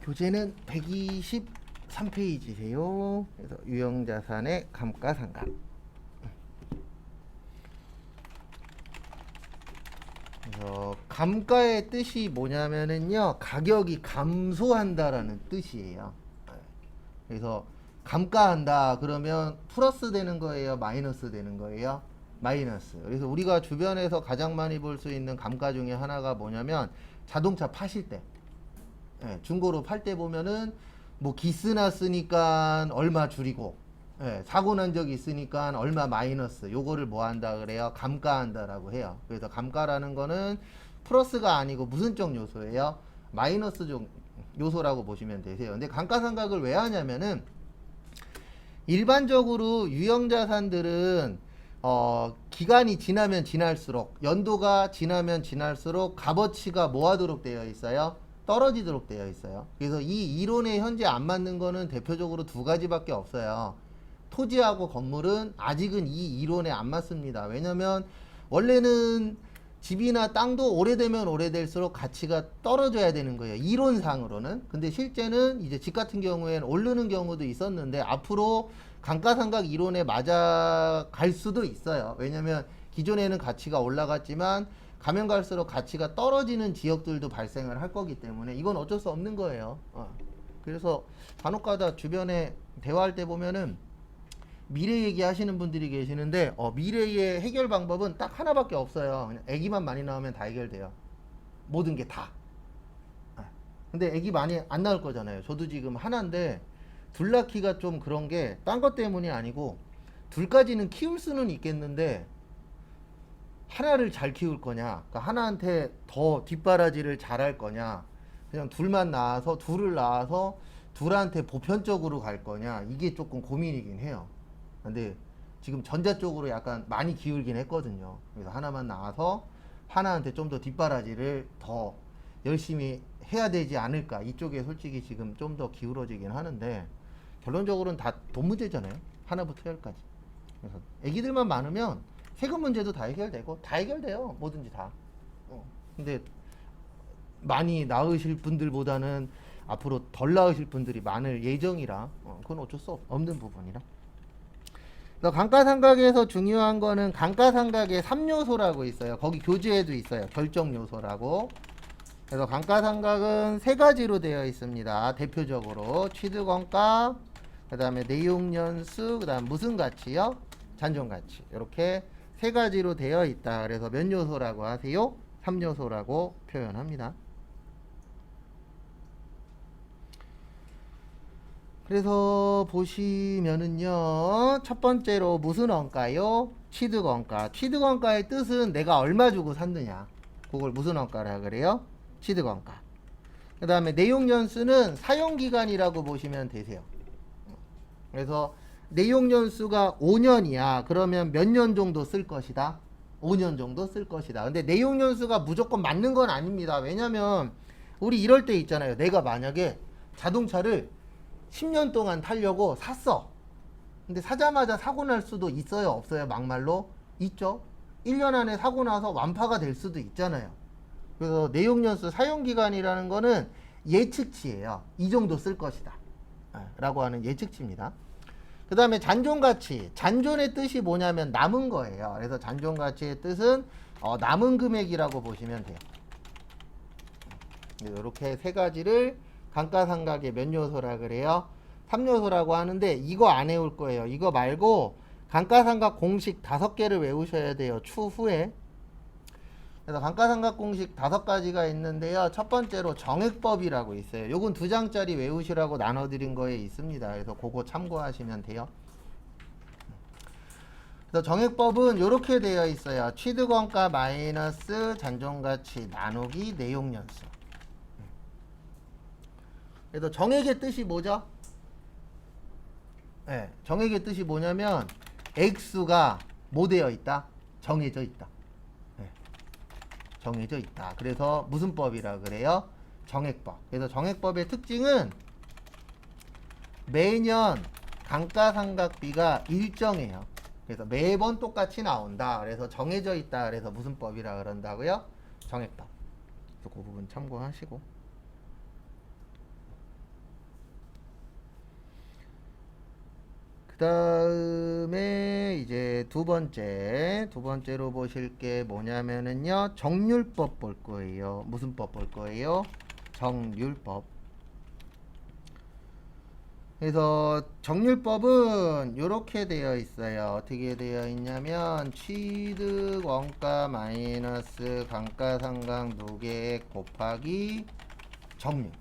교재는 123페이지세요. 그래서 유형자산의 감가상각. 그래서 감가의 뜻이 뭐냐면은요, 가격이 감소한다라는 뜻이에요. 그래서 감가한다 그러면 플러스 되는 거예요, 마이너스 되는 거예요? 마이너스. 그래서 우리가 주변에서 가장 많이 볼 수 있는 감가 중에 하나가 뭐냐면 자동차 파실 때, 중고로 팔 때 보면은 뭐 기스 났으니까 얼마 줄이고, 사고 난 적이 있으니까 얼마 마이너스, 요거를 뭐 한다 그래요? 감가한다라고 해요. 그래서 감가라는 거는 플러스가 아니고 무슨 적 요소예요? 마이너스 적 요소라고 보시면 되세요. 근데 감가상각을 왜 하냐면은 일반적으로 유형자산들은 기간이 지나면 지날수록, 연도가 지나면 지날수록 값어치가 뭐 하도록 되어 있어요? 떨어지도록 되어 있어요. 그래서 이 이론에 현재 안 맞는 거는 대표적으로 두 가지밖에 없어요. 토지하고 건물은 아직은 이 이론에 안 맞습니다. 왜냐면 원래는 집이나 땅도 오래되면 오래될수록 가치가 떨어져야 되는 거예요, 이론상으로는. 근데 실제는 이제 집 같은 경우에는 오르는 경우도 있었는데 앞으로 감가상각 이론에 맞아갈 수도 있어요. 왜냐면 기존에는 가치가 올라갔지만 가면 갈수록 가치가 떨어지는 지역들도 발생을 할 거기 때문에 이건 어쩔 수 없는 거예요. 그래서 간혹가다 주변에 대화할 때 보면은 미래 얘기하시는 분들이 계시는데 미래의 해결 방법은 딱 하나밖에 없어요. 그냥 애기만 많이 나오면 다 해결돼요. 모든 게 다. 근데 애기 많이 안 나올 거잖아요. 저도 지금 하나인데 둘 낳기가 좀 그런 게 딴 것 때문이 아니고, 둘까지는 키울 수는 있겠는데 하나를 잘 키울 거냐, 그러니까 하나한테 더 뒷바라지를 잘할 거냐, 그냥 둘만 낳아서 둘을 낳아서 둘한테 보편적으로 갈 거냐, 이게 조금 고민이긴 해요. 근데 지금 전자 쪽으로 약간 많이 기울긴 했거든요. 그래서 하나만 낳아서 하나한테 좀 더 뒷바라지를 더 열심히 해야 되지 않을까, 이쪽에 솔직히 지금 좀 더 기울어지긴 하는데 결론적으로는 다 돈 문제잖아요. 하나부터 열까지. 그래서 애기들만 많으면 세금 문제도 다 해결되고 다 해결돼요. 뭐든지 다. 근데 많이 낳으실 분들보다는 앞으로 덜 낳으실 분들이 많을 예정이라 그건 어쩔 수 없는 부분이라. 그래서 감가상각에서 중요한 거는 감가상각의 3요소라고 있어요. 거기 교재에도 있어요. 결정요소라고. 그래서 감가상각은 세 가지로 되어 있습니다. 대표적으로 취득원가, 그 다음에 내용연수, 그 다음 무슨 가치요? 잔존가치. 이렇게 세 가지로 되어 있다. 그래서 몇 요소라고 하세요? 3요소라고 표현합니다. 그래서 보시면은요, 첫 번째로 무슨 원가요? 취득원가. 취득원가의 뜻은 내가 얼마 주고 샀느냐, 그걸 무슨 원가라 그래요? 취득원가. 그 다음에 내용연수는 사용기간이라고 보시면 되세요. 그래서 내용연수가 5년이야. 그러면 몇 년 정도 쓸 것이다? 5년 정도 쓸 것이다. 근데 내용연수가 무조건 맞는 건 아닙니다. 왜냐면 우리 이럴 때 있잖아요. 내가 만약에 자동차를 10년 동안 타려고 샀어. 근데 사자마자 사고 날 수도 있어요, 없어요? 막말로 있죠. 1년 안에 사고 나서 완파가 될 수도 있잖아요. 그래서 내용연수 사용기간이라는 거는 예측치예요. 이 정도 쓸 것이다 라고 하는 예측치입니다. 그 다음에 잔존가치. 잔존의 뜻이 뭐냐면 남은 거예요. 그래서 잔존가치의 뜻은 남은 금액이라고 보시면 돼요. 이렇게 세 가지를 감가상각의 몇 요소라 그래요? 3요소라고 하는데 이거 안 외울 거예요. 이거 말고 감가상각 공식 5개를 외우셔야 돼요, 추후에. 그래서 감가상각 공식 5가지가 있는데요. 첫 번째로 정액법이라고 있어요. 요건 2장짜리 외우시라고 나눠드린 거에 있습니다. 그래서 그거 참고하시면 돼요. 그래서 정액법은 이렇게 되어 있어요. 취득원가 마이너스 잔존가치 나누기 내용연수. 그래서 정액의 뜻이 뭐죠? 정액의 뜻이 뭐냐면 액수가 뭐 되어 있다? 정해져 있다. 정해져 있다. 그래서 무슨 법이라 그래요? 정액법. 그래서 정액법의 특징은 매년 감가상각비가 일정해요. 그래서 매번 똑같이 나온다. 그래서 정해져 있다. 그래서 무슨 법이라 그런다고요? 정액법. 그래서 그 부분 참고하시고. 그다음에 이제 두 번째로 보실 게 뭐냐면은요, 정률법 볼 거예요. 무슨 법 볼 거예요? 정률법. 그래서 정률법은 이렇게 되어 있어요. 어떻게 되어 있냐면 취득 원가 마이너스 감가상각 누계액 곱하기 정률.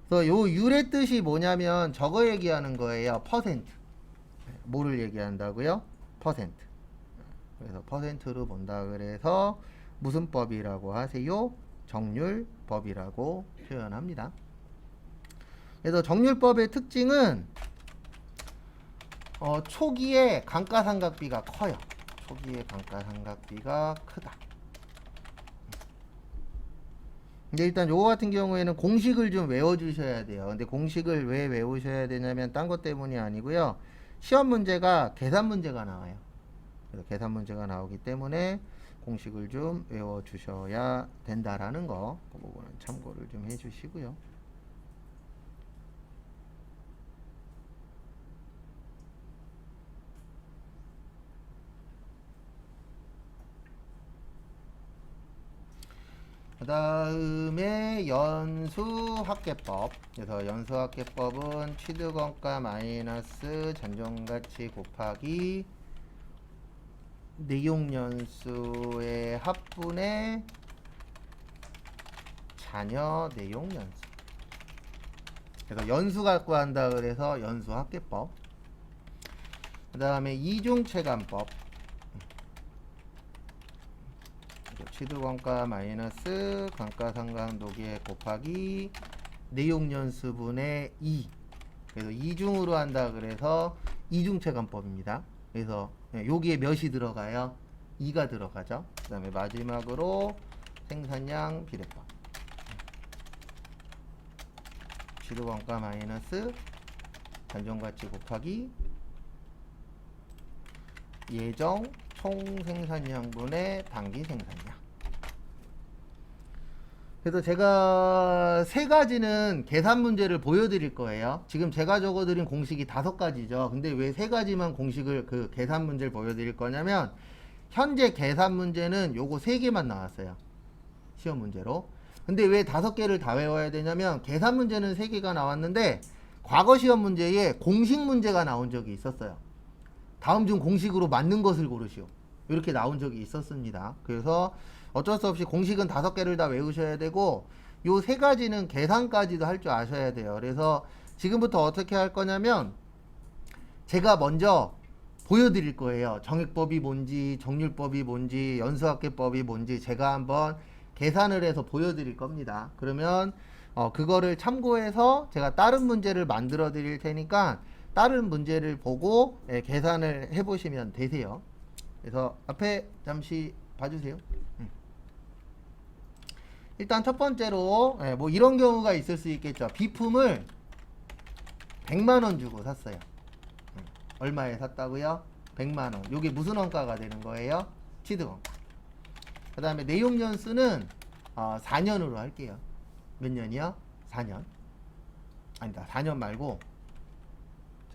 그래서 요 율의 뜻이 뭐냐면 저거 얘기하는 거예요. 퍼센트. 뭐를 얘기한다고요? 퍼센트. 그래서 퍼센트로 본다 그래서 무슨 법이라고 하세요? 정률법이라고 표현합니다. 그래서 정률법의 특징은 초기에 감가상각비가 커요. 초기에 감가상각비가 크다. 근데 일단 요거 같은 경우에는 공식을 좀 외워주셔야 돼요. 근데 공식을 왜 외우셔야 되냐면 딴 것 때문이 아니고요. 시험 문제가 계산 문제가 나와요. 그래서 계산 문제가 나오기 때문에 공식을 좀 외워주셔야 된다라는 거, 그 부분은 참고를 좀 해주시고요. 그 다음에 연수합계법. 그래서 연수합계법은 취득원가 마이너스 잔존가치 곱하기 내용연수의 합분의 잔여 내용연수. 그래서 연수 갖고 한다 그래서 연수합계법. 그 다음에 이중체감법. 취득원가 마이너스 감가상각 누계액 곱하기 내용연수분의 2. 그래서 이중으로 한다 그래서 이중체감법입니다. 그래서 여기에 몇이 들어가요? 2가 들어가죠. 그 다음에 마지막으로 생산량 비례법. 취득원가 마이너스 잔존가치 곱하기 예정 총생산량분의 당기 생산량. 그래서 제가 세 가지는 계산 문제를 보여드릴 거예요. 지금 제가 적어드린 공식이 5가지죠. 근데 왜 세 가지만 공식을 계산 문제를 보여드릴 거냐면 현재 계산 문제는 요거 3개만 나왔어요. 시험 문제로. 근데 왜 5개를 다 외워야 되냐면 계산 문제는 3개가 나왔는데 과거 시험 문제에 공식 문제가 나온 적이 있었어요. 다음 중 공식으로 맞는 것을 고르시오. 이렇게 나온 적이 있었습니다. 그래서 어쩔 수 없이 공식은 5개를 다 외우셔야 되고 요 3가지는 계산까지도 할 줄 아셔야 돼요. 그래서 지금부터 어떻게 할 거냐면 제가 먼저 보여드릴 거예요. 정액법이 뭔지, 정률법이 뭔지, 연수합계법이 뭔지 제가 한번 계산을 해서 보여드릴 겁니다. 그러면 그거를 참고해서 제가 다른 문제를 만들어 드릴 테니까 다른 문제를 보고 계산을 해보시면 되세요. 그래서 앞에 잠시 봐주세요. 일단 첫 번째로 뭐 이런 경우가 있을 수 있겠죠. 비품을 100만원 주고 샀어요. 얼마에 샀다고요? 100만원. 이게 무슨 원가가 되는 거예요? 취득원가. 그 다음에 내용연수는 4년으로 할게요. 몇 년이요? 4년. 아니다. 4년 말고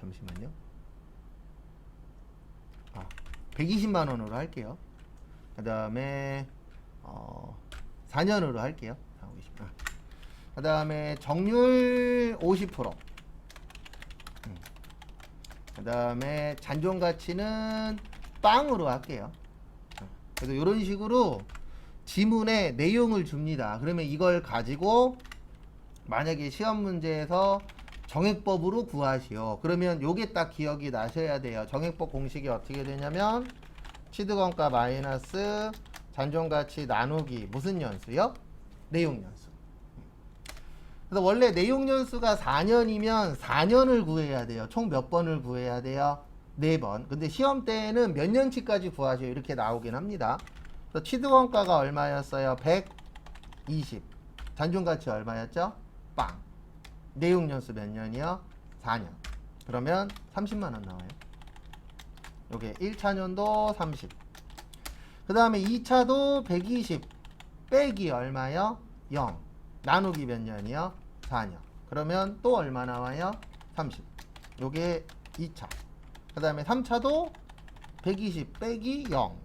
잠시만요. 120만원으로 할게요. 그 다음에 4년으로 할게요. 그 다음에 정률 50%. 그 다음에 잔존가치는 빵으로 할게요. 그래서 이런 식으로 지문에 내용을 줍니다. 그러면 이걸 가지고 만약에 시험 문제에서 정액법으로 구하시오. 그러면 요게 딱 기억이 나셔야 돼요. 정액법 공식이 어떻게 되냐면 취득원가 마이너스 잔존가치 나누기 무슨 연수요? 내용연수. 그래서 원래 내용연수가 4년이면 4년을 구해야 돼요. 총 몇 번을 구해야 돼요? 4번. 근데 시험 때에는 몇 년치까지 구하시오 이렇게 나오긴 합니다. 그래서 취득원가가 얼마였어요? 120. 잔존가치 얼마였죠? 빵. 내용연수 몇 년이요? 4년. 그러면 30만원 나와요. 요게 1차년도 30. 그 다음에 2차도 120 빼기 얼마요? 0. 나누기 몇 년이요? 4년. 그러면 또 얼마 나와요? 30. 요게 2차. 그 다음에 3차도 120 빼기 0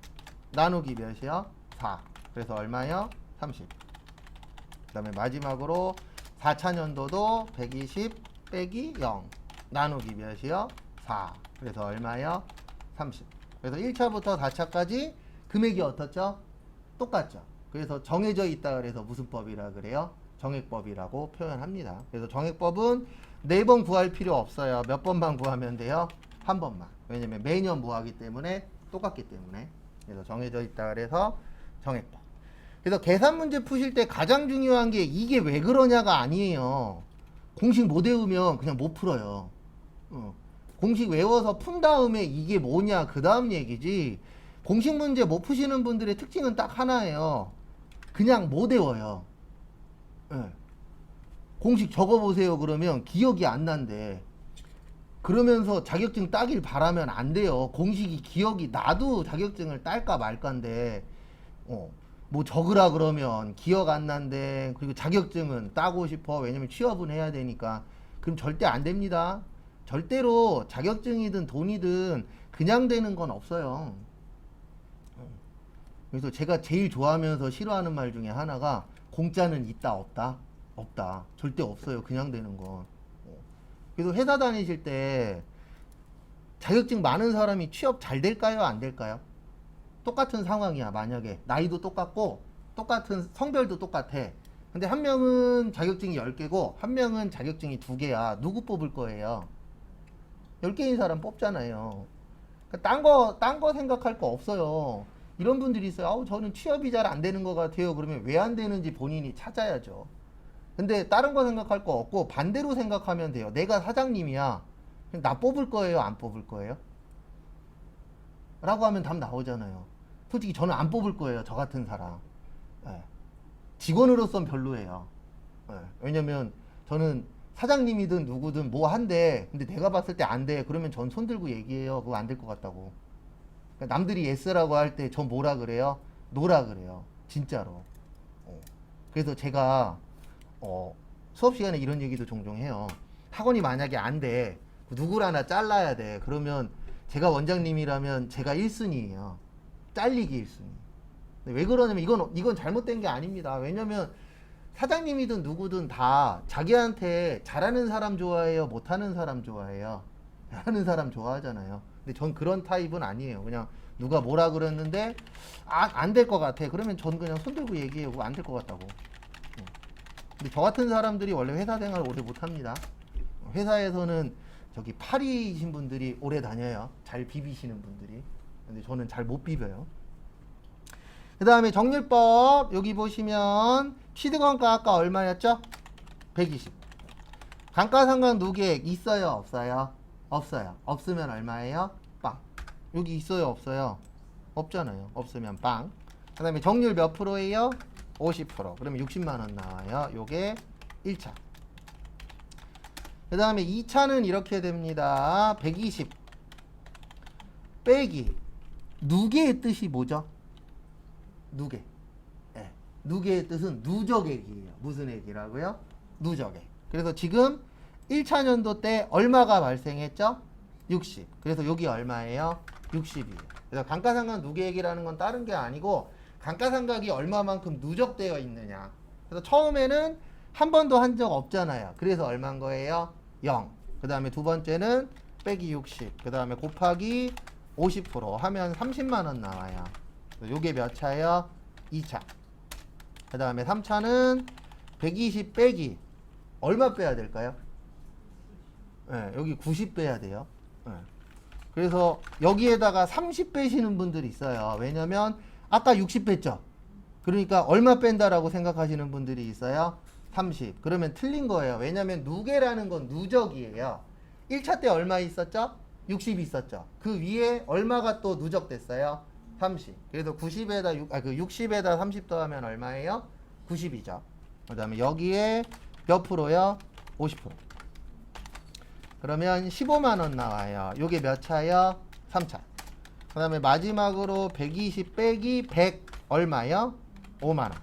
나누기 몇이요? 4. 그래서 얼마요? 30. 그 다음에 마지막으로 4차 년도도 120 빼기 0 나누기 몇이요? 4. 그래서 얼마요? 30. 그래서 1차부터 4차까지 금액이 어떻죠? 똑같죠. 그래서 정해져 있다 그래서 무슨 법이라 그래요? 정액법이라고 표현합니다. 그래서 정액법은 4번 구할 필요 없어요. 몇 번만 구하면 돼요? 한 번만. 왜냐면 매년 무하기 때문에 똑같기 때문에. 그래서 정해져 있다 그래서 정액법. 그래서 계산 문제 푸실 때 가장 중요한 게 이게 왜 그러냐가 아니에요. 공식 못 외우면 그냥 못 풀어요. 공식 외워서 푼 다음에 이게 뭐냐 그 다음 얘기지. 공식 문제 못 푸시는 분들의 특징은 딱 하나예요. 그냥 못 외워요. 공식 적어보세요 그러면 기억이 안 난대. 그러면서 자격증 따길 바라면 안 돼요. 공식이 기억이 나도 자격증을 딸까 말까인데 뭐 적으라 그러면 기억 안 난대. 그리고 자격증은 따고 싶어. 왜냐면 취업은 해야 되니까. 그럼 절대 안 됩니다. 절대로 자격증이든 돈이든 그냥 되는 건 없어요. 그래서 제가 제일 좋아하면서 싫어하는 말 중에 하나가 공짜는 있다 없다? 없다. 절대 없어요. 그냥 되는 건. 그래서 회사 다니실 때 자격증 많은 사람이 취업 잘 될까요? 안 될까요? 똑같은 상황이야. 만약에 나이도 똑같고 똑같은 성별도 똑같아. 근데 한 명은 자격증이 10개고 한 명은 자격증이 2개야. 누구 뽑을 거예요? 10개인 사람 뽑잖아요. 그러니까 딴 거 생각할 거 없어요. 이런 분들이 있어요. 아우, 저는 취업이 잘 안 되는 것 같아요. 그러면 왜 안 되는지 본인이 찾아야죠. 근데 다른 거 생각할 거 없고 반대로 생각하면 돼요. 내가 사장님이야. 나 뽑을 거예요? 안 뽑을 거예요? 라고 하면 답 나오잖아요. 솔직히 저는 안 뽑을 거예요. 저 같은 사람. 예. 직원으로선 별로예요. 예. 왜냐면 저는 사장님이든 누구든 뭐 한대. 근데 내가 봤을 때 안 돼. 그러면 전 손 들고 얘기해요. 그거 안 될 것 같다고. 그러니까 남들이 예스라고 할 때 저 뭐라 그래요? 노라 그래요. 진짜로. 그래서 제가 수업 시간에 이런 얘기도 종종 해요. 학원이 만약에 안 돼. 누구를 하나 잘라야 돼. 그러면 제가 원장님이라면 제가 1순위예요. 잘리기 1순위. 왜 그러냐면 이건 잘못된 게 아닙니다. 왜냐면 사장님이든 누구든 다 자기한테 잘하는 사람 좋아해요? 못하는 사람 좋아해요? 잘하는 사람 좋아하잖아요. 근데 전 그런 타입은 아니에요. 그냥 누가 뭐라 그랬는데 안 될 것 같아. 그러면 전 그냥 손 들고 얘기해요. 안 될 것 같다고. 근데 저 같은 사람들이 원래 회사 생활 오래 못합니다. 회사에서는 저기 파리이신 분들이 오래 다녀요. 잘 비비시는 분들이. 근데 저는 잘 못 비벼요. 그 다음에 정률법 여기 보시면 취득원가 아까 얼마였죠? 120. 감가상각 누계액 있어요? 없어요? 없어요. 없으면 얼마예요? 빵. 여기 있어요? 없어요? 없잖아요. 없으면 빵. 그 다음에 정률 몇 프로예요? 50%. 그러면 60만원 나와요. 요게 1차. 그 다음에 2차는 이렇게 됩니다. 120 빼기 누계의 뜻이 뭐죠? 누계. 네. 누계의 뜻은 누적액이에요. 무슨 액이라고요? 누적액. 그래서 지금 1차 년도 때 얼마가 발생했죠? 60. 그래서 여기 얼마예요? 60이에요. 그래서 감가상각 누계액이라는 건 다른 게 아니고 감가상각이 얼마만큼 누적되어 있느냐. 그래서 처음에는 한 번도 한 적 없잖아요. 그래서 얼마인 거예요? 0. 그 다음에 두 번째는 빼기 60. 그 다음에 곱하기 50% 하면 30만원 나와요. 요게 몇 차예요? 2차. 그 다음에 3차는 120 빼기 얼마 빼야 될까요? 네, 여기 90 빼야 돼요. 네. 그래서 여기에다가 30 빼시는 분들이 있어요. 왜냐면 아까 60 뺐죠? 그러니까 얼마 뺀다라고 생각하시는 분들이 있어요? 30. 그러면 틀린 거예요. 왜냐면 누계라는 건 누적이에요. 1차 때 얼마 있었죠? 60 있었죠. 그 위에 얼마가 또 누적됐어요? 30. 그래서 60에다 30 더하면 얼마예요? 90이죠. 그 다음에 여기에 몇 프로요? 50%. 그러면 15만원 나와요. 요게 몇 차요? 3차. 그 다음에 마지막으로 120 빼기 100 얼마요? 5만원.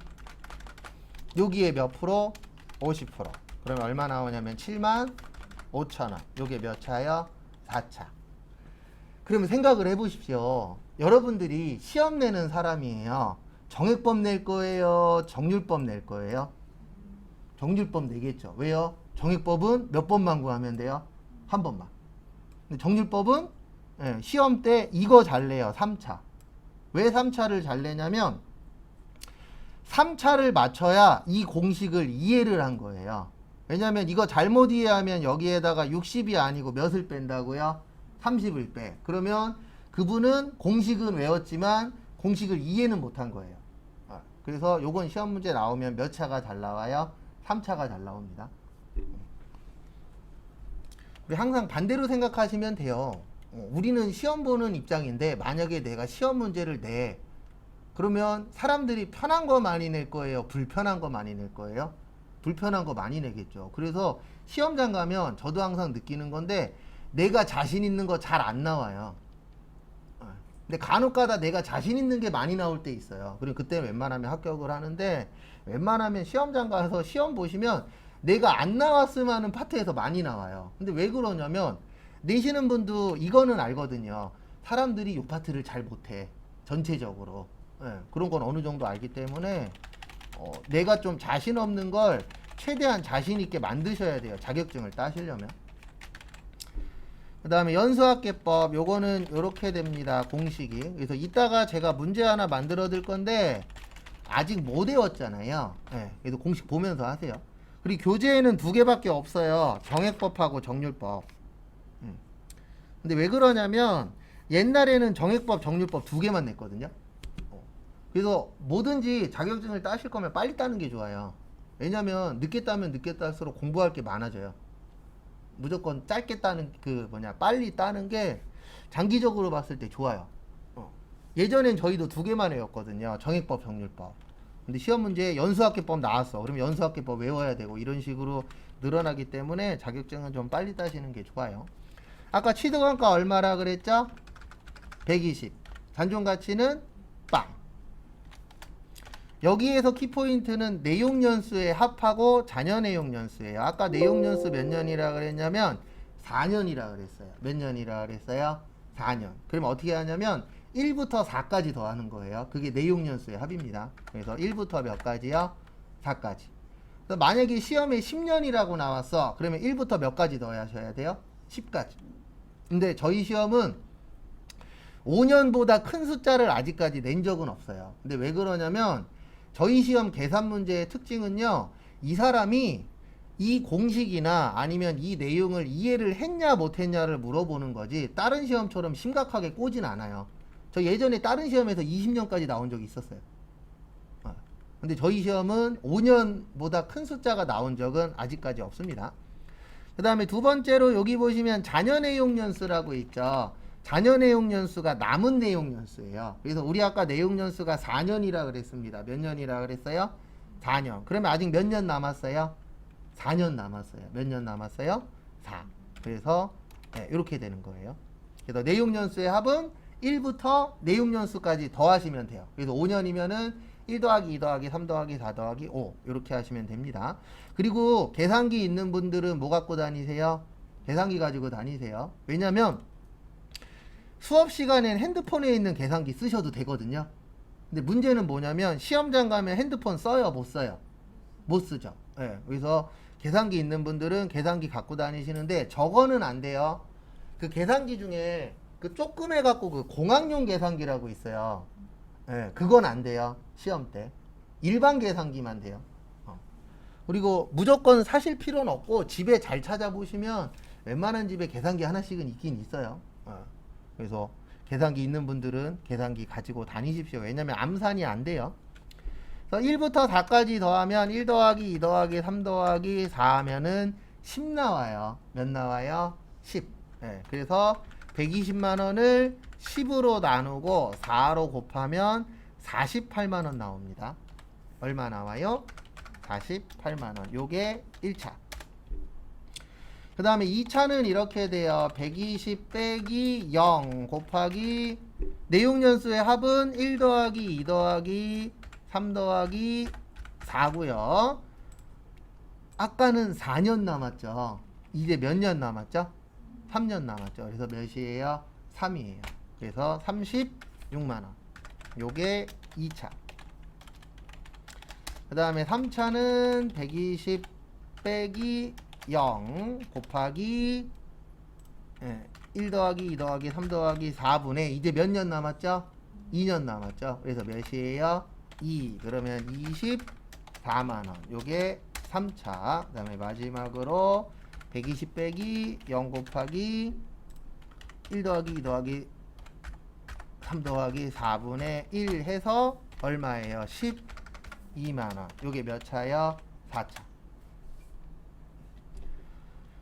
여기에 몇 프로? 50%. 그러면 얼마 나오냐면 7만 5,000원. 요게 몇 차요? 4차. 그러면 생각을 해보십시오. 여러분들이 시험 내는 사람이에요. 정액법 낼 거예요? 정률법 낼 거예요? 정률법 내겠죠. 왜요? 정액법은 몇 번만 구하면 돼요? 한 번만. 근데 정률법은 시험 때 이거 잘 내요. 3차. 왜 3차를 잘 내냐면 3차를 맞춰야 이 공식을 이해를 한 거예요. 왜냐면 이거 잘못 이해하면 여기에다가 60이 아니고 몇을 뺀다고요? 30을 빼. 그러면 그분은 공식은 외웠지만 공식을 이해는 못한 거예요. 그래서 요건 시험 문제 나오면 몇 차가 잘 나와요? 3차가 잘 나옵니다. 우리 항상 반대로 생각하시면 돼요. 우리는 시험 보는 입장인데 만약에 내가 시험 문제를 내, 그러면 사람들이 편한 거 많이 낼 거예요? 불편한 거 많이 낼 거예요? 불편한 거 많이 내겠죠. 그래서 시험장 가면 저도 항상 느끼는 건데 내가 자신 있는 거 잘 안 나와요. 근데 간혹가다 내가 자신 있는 게 많이 나올 때 있어요. 그리고 그때 웬만하면 합격을 하는데, 웬만하면 시험장 가서 시험 보시면 내가 안 나왔으면 하는 파트에서 많이 나와요. 근데 왜 그러냐면 내시는 분도 이거는 알거든요. 사람들이 이 파트를 잘 못해. 전체적으로. 그런 건 어느 정도 알기 때문에 내가 좀 자신 없는 걸 최대한 자신 있게 만드셔야 돼요. 자격증을 따시려면. 그 다음에 연수학계법, 요거는 요렇게 됩니다. 공식이. 그래서 이따가 제가 문제 하나 만들어 드릴 건데 아직 못 외웠잖아요. 그래서 공식 보면서 하세요. 그리고 교재에는 2개밖에 없어요. 정액법하고 정률법. 근데 왜 그러냐면 옛날에는 정액법, 정률법 2개만 냈거든요. 그래서 뭐든지 자격증을 따실 거면 빨리 따는 게 좋아요. 왜냐면 늦게 따면 늦게 딸수록 공부할 게 많아져요. 무조건 짧게 따는 빨리 따는 게 장기적으로 봤을 때 좋아요. 예전엔 저희도 2개만 외웠거든요. 정액법, 정률법. 근데 시험 문제에 연수학계법 나왔어. 그러면 연수학계법 외워야 되고 이런 식으로 늘어나기 때문에 자격증은 좀 빨리 따시는 게 좋아요. 아까 취득원가 얼마라 그랬죠? 120. 잔존가치는 빵. 여기에서 키포인트는 내용연수의 합하고 잔여내용연수예요. 아까 내용연수 몇 년이라 그랬냐면 4년이라 그랬어요. 몇 년이라 그랬어요? 4년. 그러면 어떻게 하냐면 1부터 4까지 더하는 거예요. 그게 내용연수의 합입니다. 그래서 1부터 몇 가지요? 4까지. 그래서 만약에 시험에 10년이라고 나왔어. 그러면 1부터 몇 가지 더하셔야 돼요? 10까지. 근데 저희 시험은 5년보다 큰 숫자를 아직까지 낸 적은 없어요. 근데 왜 그러냐면 저희 시험 계산 문제의 특징은요, 이 사람이 이 공식이나 아니면 이 내용을 이해를 했냐 못했냐를 물어보는 거지 다른 시험처럼 심각하게 꼬진 않아요. 저 예전에 다른 시험에서 20년까지 나온 적이 있었어요. 근데 저희 시험은 5년보다 큰 숫자가 나온 적은 아직까지 없습니다. 그 다음에 두 번째로 여기 보시면 잔여내용연수라고 있죠. 잔여내용연수가 남은 내용연수예요. 그래서 우리 아까 내용연수가 4년이라 그랬습니다. 몇 년이라 그랬어요? 4년. 그러면 아직 몇 년 남았어요? 4년 남았어요. 몇 년 남았어요? 4. 그래서 이렇게 되는 거예요. 그래서 내용연수의 합은 1부터 내용연수까지 더하시면 돼요. 그래서 5년이면은 1 더하기 2 더하기 3 더하기 4 더하기 5 이렇게 하시면 됩니다. 그리고 계산기 있는 분들은 뭐 갖고 다니세요? 계산기 가지고 다니세요. 왜냐면 수업 시간엔 핸드폰에 있는 계산기 쓰셔도 되거든요. 근데 문제는 뭐냐면 시험장 가면 핸드폰 써요? 못 써요? 못 쓰죠. 그래서 계산기 있는 분들은 계산기 갖고 다니시는데 저거는 안 돼요. 그 계산기 중에 그 조금 해갖고 그 공학용 계산기라고 있어요. 그건 안 돼요. 시험 때. 일반 계산기만 돼요. 그리고 무조건 사실 필요는 없고 집에 잘 찾아보시면 웬만한 집에 계산기 하나씩은 있긴 있어요. 그래서 계산기 있는 분들은 계산기 가지고 다니십시오. 왜냐면 암산이 안 돼요. 그래서 1부터 4까지 더하면 1 더하기 2 더하기 3 더하기 4 하면은 10 나와요. 몇 나와요? 10. 그래서 120만원을 10으로 나누고 4로 곱하면 48만원 나옵니다. 얼마 나와요? 48만원. 요게 1차. 그 다음에 2차는 이렇게 돼요. 120 빼기 0 곱하기 내용연수의 합은 1 더하기 2 더하기 3 더하기 4고요. 아까는 4년 남았죠. 이제 몇 년 남았죠? 3년 남았죠. 그래서 몇이에요? 3이에요. 그래서 36만원. 요게 2차. 그 다음에 3차는 120 빼기 0 곱하기 1 더하기 2 더하기 3 더하기 4분의 이제 몇 년 남았죠? 2년 남았죠. 그래서 몇이에요? 2. 그러면 24만원. 요게 3차. 그 다음에 마지막으로 120 빼기 0 곱하기 1 더하기 2 더하기 3 더하기 4분의 1 해서 얼마예요? 12만원. 요게 몇 차요? 4차.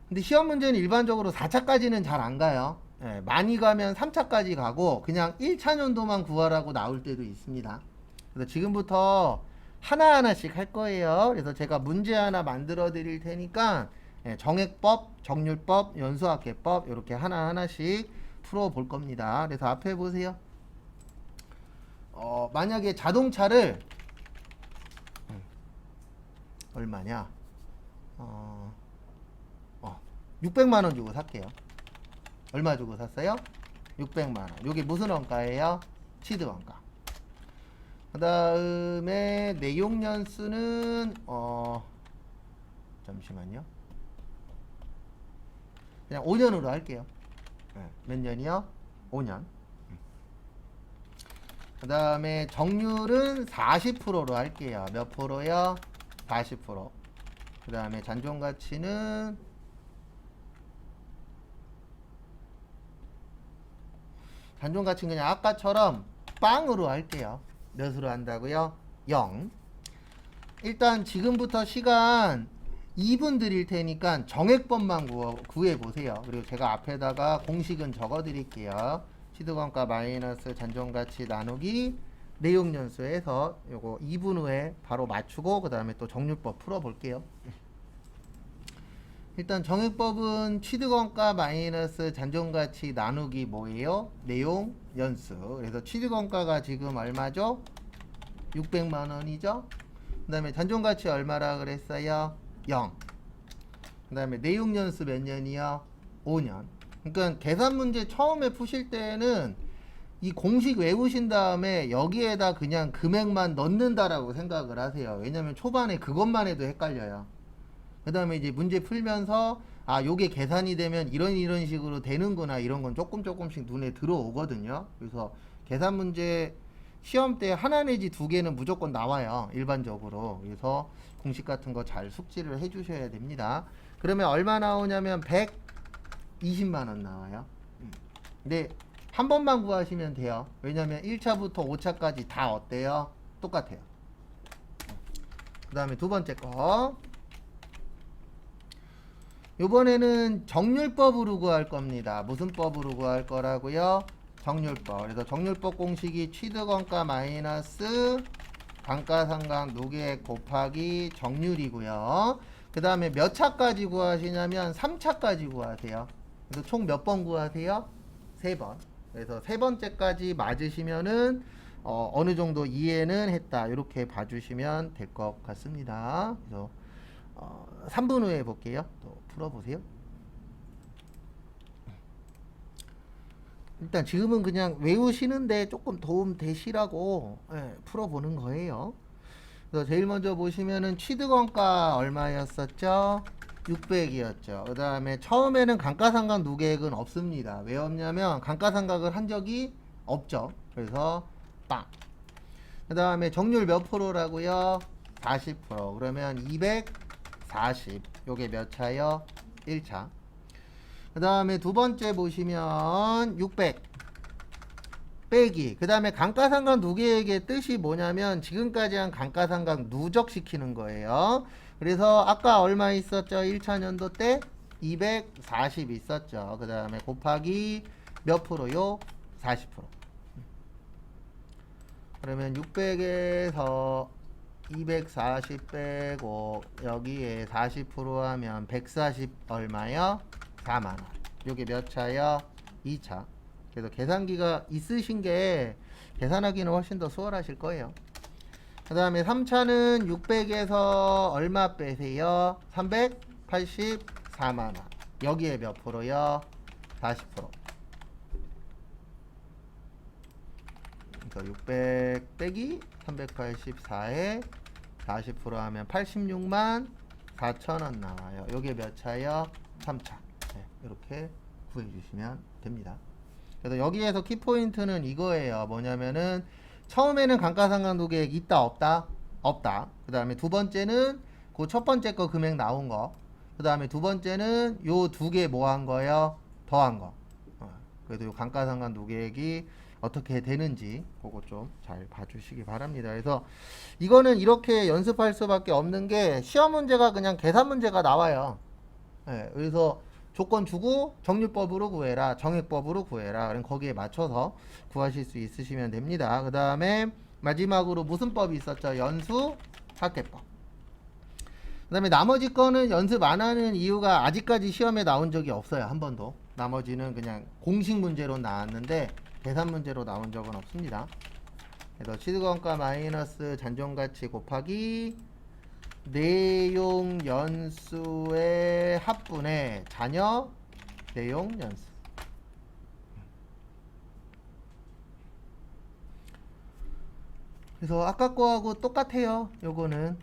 근데 시험 문제는 일반적으로 4차까지는 잘 안 가요. 많이 가면 3차까지 가고 그냥 1차 연도만 구하라고 나올 때도 있습니다. 그래서 지금부터 하나하나씩 할 거예요. 그래서 제가 문제 하나 만들어 드릴 테니까 정액법, 정률법, 연수학계법 이렇게 하나하나씩 풀어 볼 겁니다. 그래서 앞에 보세요. 만약에 자동차를 얼마냐? 600만원 주고 살게요. 얼마 주고 샀어요? 600만원. 요게 무슨 원가예요? 치드 원가. 그 다음에 내용연수는 잠시만요. 그냥 5년으로 할게요. 몇 년이요? 5년. 그 다음에 정률은 40%로 할게요. 몇 프로요? 40%. 그 다음에 잔존가치는 그냥 아까처럼 빵으로 할게요. 몇으로 한다고요? 0. 일단 지금부터 시간 2분 드릴 테니까 정액법만 구해보세요. 그리고 제가 앞에다가 공식은 적어 드릴게요. 시드원가 마이너스 잔존가치 나누기 내용연수에서 요거 2분 후에 바로 맞추고 그 다음에 또 정률법 풀어볼게요. 일단 정액법은 취득원가 마이너스 잔존가치 나누기 뭐예요? 내용 연수. 그래서 취득원가가 지금 얼마죠? 600만원이죠? 그 다음에 잔존가치 얼마라 그랬어요? 0. 그 다음에 내용 연수 몇 년이요? 5년. 그러니까 계산 문제 처음에 푸실 때는 이 공식 외우신 다음에 여기에다 그냥 금액만 넣는다라고 생각을 하세요. 왜냐면 초반에 그것만 해도 헷갈려요. 그 다음에 이제 문제 풀면서 요게 계산이 되면 이런 식으로 되는구나 이런 건 조금씩 눈에 들어오거든요. 그래서 계산 문제 시험 때 하나 내지 두 개는 무조건 나와요. 일반적으로. 그래서 공식 같은 거 잘 숙지를 해 주셔야 됩니다. 그러면 얼마 나오냐면 120만원 나와요. 근데 한 번만 구하시면 돼요. 왜냐면 1차부터 5차까지 다 어때요? 똑같아요. 그 다음에 두 번째 거. 요번에는 정률법으로 구할 겁니다. 무슨 법으로 구할 거라고요? 정률법. 그래서 정률법 공식이 취득원가 마이너스 감가상각 누계액 곱하기 정률이고요. 그 다음에 몇 차까지 구하시냐면 3차까지 구하세요. 그래서 총 몇 번 구하세요? 3번. 그래서 세 번째까지 맞으시면은 어느 정도 이해는 했다. 이렇게 봐주시면 될 것 같습니다. 그래서 3분 후에 볼게요. 또 풀어보세요. 일단 지금은 그냥 외우시는데 조금 도움 되시라고 풀어보는 거예요. 그래서 제일 먼저 보시면은 취득원가 얼마였었죠? 600이었죠. 그 다음에 처음에는 감가상각 누계액은 없습니다. 왜 없냐면 감가상각을 한 적이 없죠. 그래서 빵. 그 다음에 정률 몇 프로라고요? 40%. 그러면 240. 요게 몇 차요? 1차. 그 다음에 두 번째 보시면 600 빼기. 그 다음에 감가상각 누계액의 뜻이 뭐냐면 지금까지 한 감가상각 누적시키는 거예요. 그래서 아까 얼마 있었죠? 1차 년도 때 240 있었죠. 그 다음에 곱하기 몇 프로요? 40%. 그러면 600에서 240 빼고 여기에 40% 하면 140 얼마요? 4만원. 요게 몇 차요? 2차. 그래서 계산기가 있으신 게 계산하기는 훨씬 더 수월하실 거예요. 그 다음에 3차는 600에서 얼마 빼세요? 384만원. 여기에 몇 프로요? 40%. 그러니까 600 빼기 384에 40% 하면 86만 4천원 나와요. 요게 몇 차요? 3차. 네, 이렇게 구해주시면 됩니다. 그래서 여기에서 키포인트는 이거예요. 뭐냐면은 처음에는 감가상각노계획 있다 없다? 없다. 그 다음에 두 번째는 그 첫 번째 거 금액 나온 거. 그 다음에 두 번째는 요 두 개 뭐 한 거요? 더한 거. 그래도 요 감가상각노계획이 어떻게 되는지 그거 좀 잘 봐주시기 바랍니다. 그래서 이거는 이렇게 연습할 수밖에 없는 게 시험 문제가 그냥 계산 문제가 나와요. 네, 그래서 조건 주고 정률법으로 구해라, 정액법으로 구해라. 그럼 거기에 맞춰서 구하실 수 있으시면 됩니다. 그 다음에 마지막으로 무슨 법이 있었죠? 연수 합계법. 그 다음에 나머지 거는 연습 안 하는 이유가 아직까지 시험에 나온 적이 없어요. 한 번도. 나머지는 그냥 공식 문제로 나왔는데 계산 문제로 나온 적은 없습니다. 그래서 취득원가 마이너스 잔존가치 곱하기 내용 연수의 합분의 잔여 내용 연수. 그래서 아까 거하고 똑같아요. 요거는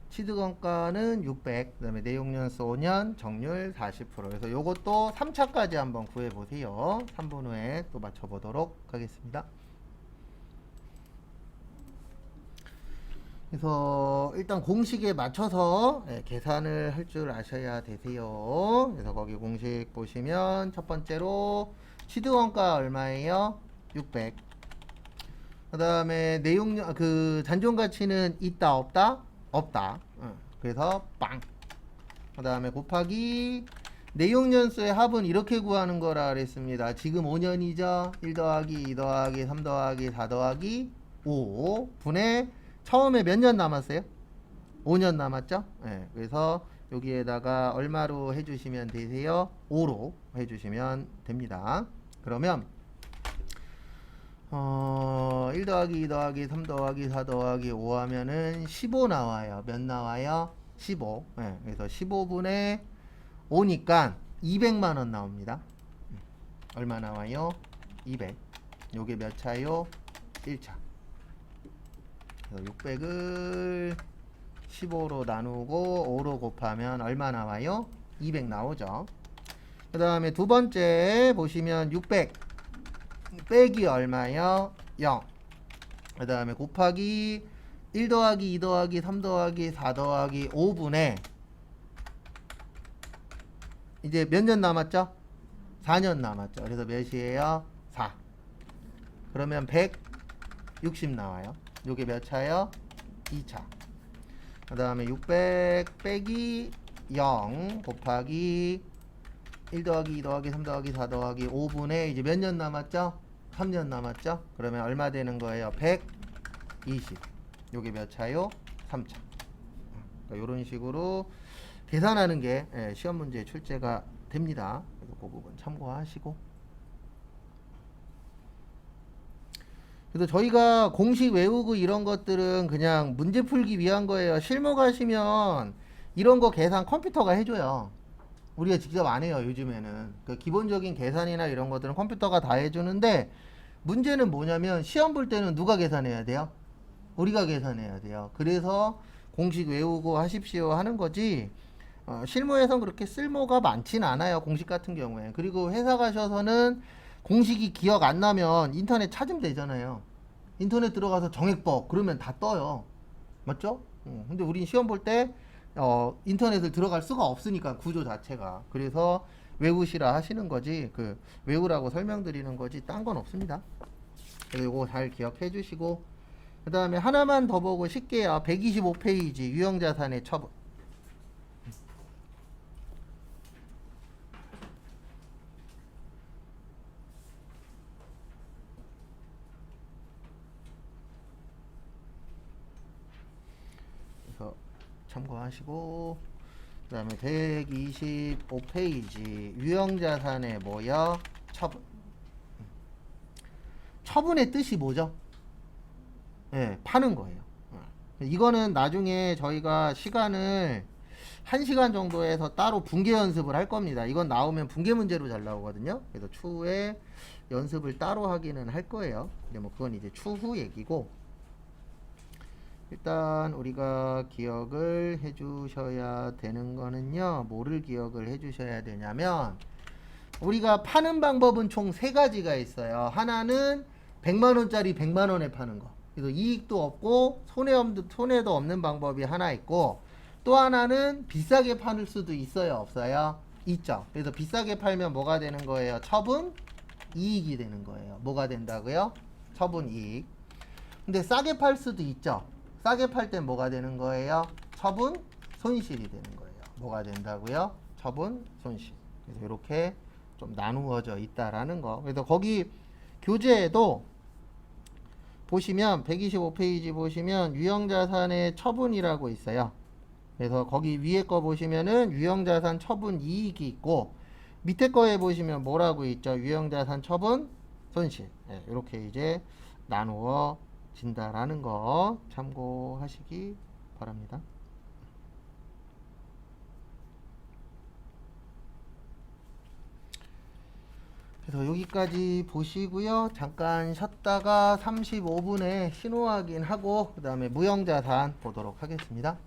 취득원가는 600, 그 다음에 내용연수 5년, 정률 40%. 그래서 요것도 3차까지 한번 구해보세요. 3분 후에 또 맞춰보도록 하겠습니다. 그래서 일단 공식에 맞춰서 계산을 할 줄 아셔야 되세요. 그래서 거기 공식 보시면 첫 번째로 취득원가 얼마예요? 600. 그 다음에 내용 그 잔존가치는 있다 없다? 없다. 그래서 빵. 그 다음에 곱하기 내용연수의 합은 이렇게 구하는 거라 그랬습니다. 지금 5년이죠. 1 더하기 2 더하기 3 더하기 4 더하기 5 분의 처음에 몇 년 남았어요? 5년 남았죠? 네, 그래서 여기에다가 얼마로 해주시면 되세요? 5로 해주시면 됩니다. 그러면 1 더하기 2 더하기 3 더하기 4 더하기 5 하면은 15 나와요. 몇 나와요? 15. 네, 그래서 15분의 5니까 200만원 나옵니다. 얼마 나와요? 200. 요게 몇 차요? 1차. 그래서 600을 15로 나누고 5로 곱하면 얼마 나와요? 200 나오죠. 그 다음에 두 번째 보시면 600 빼기 얼마요? 0. 그 다음에 곱하기 1 더하기 2 더하기 3 더하기 4 더하기 5분의 이제 몇 년 남았죠? 4년 남았죠. 그래서 몇이에요? 4. 그러면 160 나와요. 요게 몇 차요? 2차. 그 다음에 600 빼기 0 곱하기 1 더하기 2 더하기 3 더하기 4 더하기 5분의 이제 몇 년 남았죠? 3년 남았죠? 그러면 얼마 되는 거예요? 120. 요게 몇 차요? 3차. 그러니까 요런 식으로 계산하는 게 시험 문제 출제가 됩니다. 그래서 그 부분 참고하시고. 그래서 저희가 공식 외우고 이런 것들은 그냥 문제 풀기 위한 거예요. 실무 가시면 이런 거 계산 컴퓨터가 해줘요. 우리가 직접 안 해요, 요즘에는. 그 기본적인 계산이나 이런 것들은 컴퓨터가 다 해주는데 문제는 뭐냐면 시험 볼 때는 누가 계산해야 돼요? 우리가 계산해야 돼요. 그래서 공식 외우고 하십시오 하는 거지. 실무에선 그렇게 쓸모가 많진 않아요, 공식 같은 경우에. 그리고 회사 가셔서는 공식이 기억 안 나면 인터넷 찾으면 되잖아요. 인터넷 들어가서 정액법 그러면 다 떠요. 맞죠? 근데 우린 시험 볼 때 인터넷을 들어갈 수가 없으니까 구조 자체가. 그래서 외우시라 하시는 거지, 그 외우라고 설명드리는 거지 딴 건 없습니다. 그래서 이거 잘 기억해 주시고, 그 다음에 하나만 더 보고 쉽게요. 125페이지 유형자산의 처분. 그래서 참고하시고, 그 다음에 125페이지 유형자산의 뭐요? 처분. 처분의 뜻이 뭐죠? 예, 파는 거예요. 이거는 나중에 저희가 시간을 1시간 정도 해서 따로 분계 연습을 할 겁니다. 이건 나오면 분계 문제로 잘 나오거든요. 그래서 추후에 연습을 따로 하기는 할 거예요. 근데 뭐 그건 이제 추후 얘기고, 일단 우리가 기억을 해 주셔야 되는 거는요, 뭐를 기억을 해 주셔야 되냐면, 우리가 파는 방법은 총 3가지가 있어요. 하나는 100만원짜리 100만원에 파는 거. 그래서 이익도 없고 손해도 없는 방법이 하나 있고, 또 하나는 비싸게 팔 수도 있어요, 없어요? 있죠. 그래서 비싸게 팔면 뭐가 되는 거예요? 처분 이익이 되는 거예요. 뭐가 된다고요? 처분 이익. 근데 싸게 팔 수도 있죠. 싸게 팔 땐 뭐가 되는 거예요? 처분 손실이 되는 거예요. 뭐가 된다고요? 처분 손실. 그래서 이렇게 좀 나누어져 있다라는 거. 그래서 거기 교재에도 보시면 125페이지 보시면 유형자산의 처분이라고 있어요. 그래서 거기 위에 거 보시면은 유형자산 처분 이익이 있고, 밑에 거에 보시면 뭐라고 있죠? 유형자산 처분 손실. 네, 이렇게 이제 나누어진다라는 거 참고하시기 바랍니다. 그래서 여기까지 보시고요. 잠깐 쉬었다가 35분에 신호 확인하고 그 다음에 무형자산 보도록 하겠습니다.